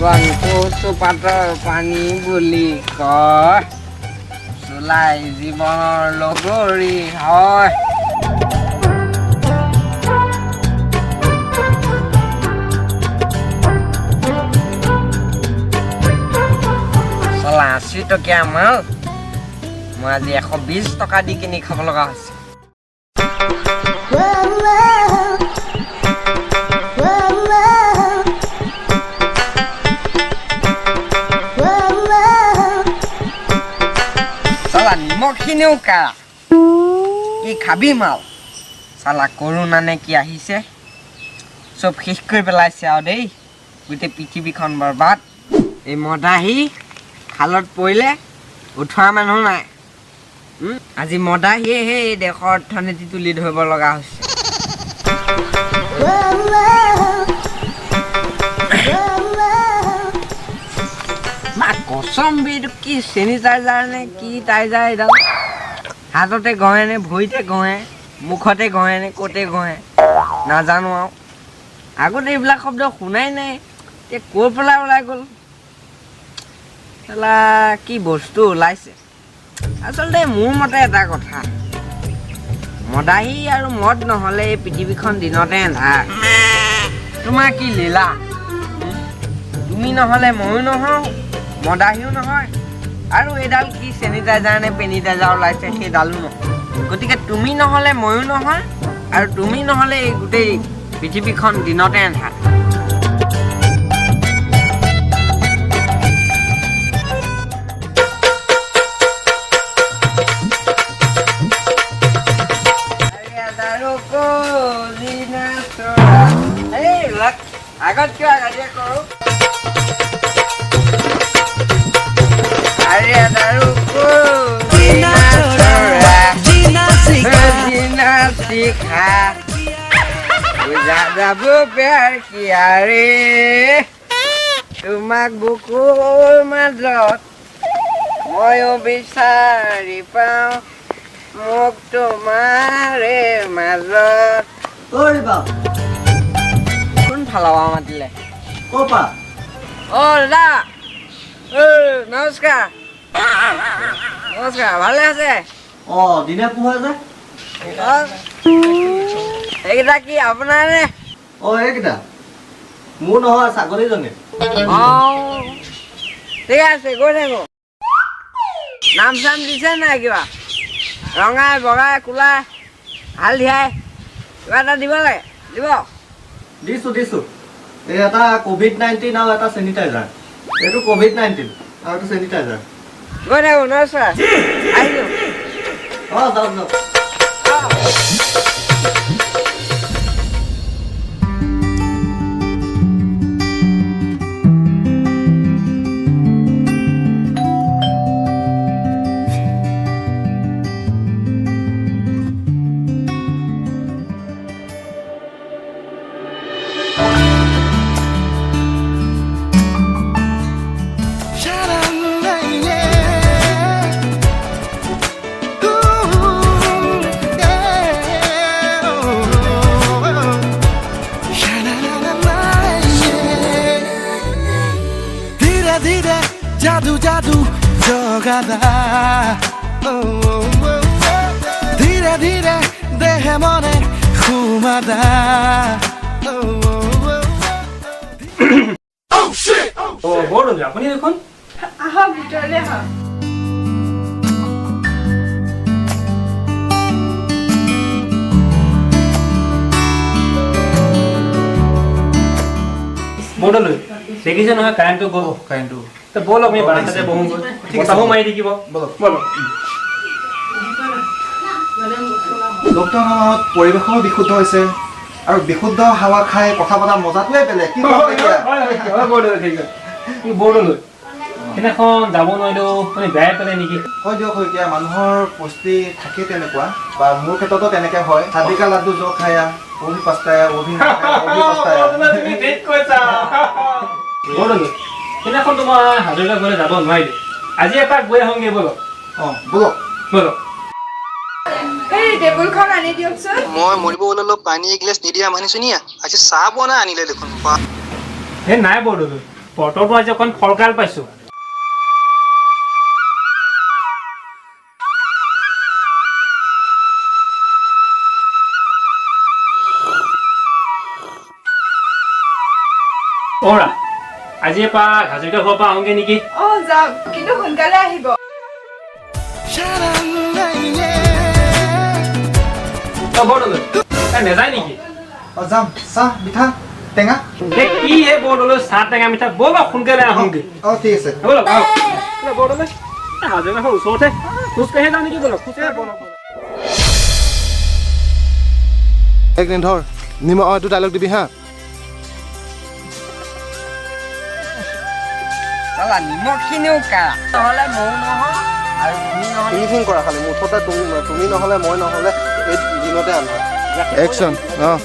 গংকু পাতৰ পানী বুলি কয় চলাই জীৱনৰ লগৰী হয় চলা 80 টকীয়া মাল মই আজি 120 টকা দি কিনি খাব লগা হৈছে নিমখিনিও কা কি খাবি মাল চালা কৰোণা নে কি আহিছে চব শেষ কৰি পেলাইছে আৰু দেই গোটেই পৃথিৱীখন বৰবাদ এই মদাহী খালত পৰিলে উঠোৱা মানুহ নাই আজি মদাহীয়ে সেই দেশৰ অৰ্থনীতি তুলি ধৰিব লগা হৈছে কসম বিটো কি চেনিটাইজাৰ নে কি টাইজাৰ এডাল হাততে গহে নে ভৰিতে গহে মুখতে গহে নে ক'তে গহে নাজানো আৰু আগতে এইবিলাক শব্দ শুনাই নাই এতিয়া ক'ৰ পেলাই ওলাই গ'ল চালা কি বস্তু ওলাইছে আচলতে মোৰ মতে এটা কথা মদাহী আৰু মদ নহ'লে এই পৃথিৱীখন দিনতে এন্ধাৰ তোমাৰ কি লীলা তুমি নহ'লে ময়ো নহওঁ মদাহীও নহয় আৰু এইডাল কি চেনিটাইজাৰ নে পেনিটাইজাৰ ওলাইছে সেইডালো নহয় গতিকে তুমি নহ'লে ময়ো নহয় আৰু তুমি নহ'লে এই গোটেই পৃথিৱীখন দিনতে এন্ধাৰ আগত কিয় গাড়ী কৰোঁ যাব প্যাৰ কিয়া ৰে তোমাক বুকুৰ মাজত ময়ো বিচাৰি পাওঁ মোক তোমাৰে মাজত কোন ফালৰ পৰা মাতিলে ক'পা দাদা নমস্কাৰ নমস্কাৰ ভালে আছে দিনে পোহা যে এইকেইটা কি আপোনাৰ নে এইকেইটা মোৰ নহয় ছাগলীজনী ঠিক আছে গৈ থাকো নাম চাম দিছে নাই কিবা ৰঙাই বগাই কোলাই হালধিয়াই কিবা এটা দিব লাগে দিব দিছোঁ এই এটা COVID-19 আৰু এটা চেনিটাইজাৰ এইটো COVID-19 আৰু এইটো চেনিটাইজাৰ গৈ থাকো নমস্কাৰ আহিছোঁ যাওক जादू जादू जगादा धीरे धीरे देह मने घुमादा বড় আপনি দেখুন আহা ভিতৰলে আহা বড়লৈ দেখিছে নহয় কাৰেণ্টটো গ'ল কাৰেণ্টটো তো বল আমি বাৰান্দাতে বহোঁগৈ বতাহো মাৰি থাকিব বল লকডাউনৰ মাহত পৰিৱেশো বিশুদ্ধ হৈছে আৰু বিশুদ্ধ হাৱা খাই কথা পতা মজাটোৱে বেলেগ কি বড়লৈ সেইদিনাখন যাব নোৱাৰিলেও মানে বেয়াই পেলাই নেকি হয় দিয়ক এতিয়া মানুহৰ পৰিস্থিতি থাকে তেনেকুৱা বা মোৰ ক্ষেত্ৰতো তেনেকৈ হয় চাদিকা লাড্ডু জ খায়া অভি পস্তায়া অভি পস্তায়া বড়লৈ সেইদিনাখন তোমাৰ হাজৰিকা ঘৰলৈ যাব নোৱাৰিলে আজি এপাক গৈ আহোঁগৈ বলক বলক বলক এই টেবুলখন আনি দিয়কচোন মই মৰিব ওলালো পানী এগিলাচ নিদিয়া মানিছো নিয়া আজি চাহ বনাই আনিলে দেখোন সেই নাই বড়লৈ বতৰটো আজি অকণ ফৰকাল পাইছোঁ অৰা আজি এপাক হাজৰিকা ঘৰৰ পৰা আহোঁগৈ নেকি যাওক কিন্তু সোনকালে আহিব বৰদলৈ নেযায় নেকি যাম চাহ মিঠা টেঙা কি হে বৰদলৈ চাহ টেঙা মিঠা ব'ল সোনকালে আহোঁগৈ ঠিক আছে ব'লক বৰদলৈ হাজৰিকা ঘৰৰ ওচৰতে খোজকাঢ়ি যাওঁ নেকি ব'লক খোজকাঢ়ি ব'লক এক মিনিট ধৰ নিমখ এইটো ডাইলগ দিবি হা চালা নিমখখিনিও কাৰা নহ'লে ময়ো নহয় আৰু তুমি নহ'লে এনিথিং কৰা খালি মুঠতে তুমি নহ'লে মই নহ'লে এই দিনতে আন্ধাৰ একশ্যন অঁ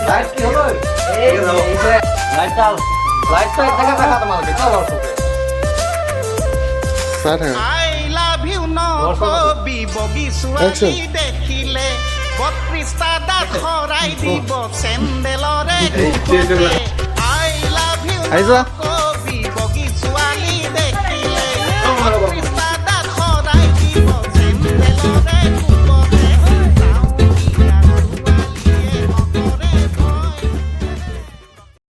লাইট কি হ'ল লাইটটো এটাকে দেখা তোমালোকে চাই থাকে I love you নকবি বগী ছোৱালী দেখিলে ৩২টা দাঁত সৰাই দিব চেন্দেলৰে I love you আহিছা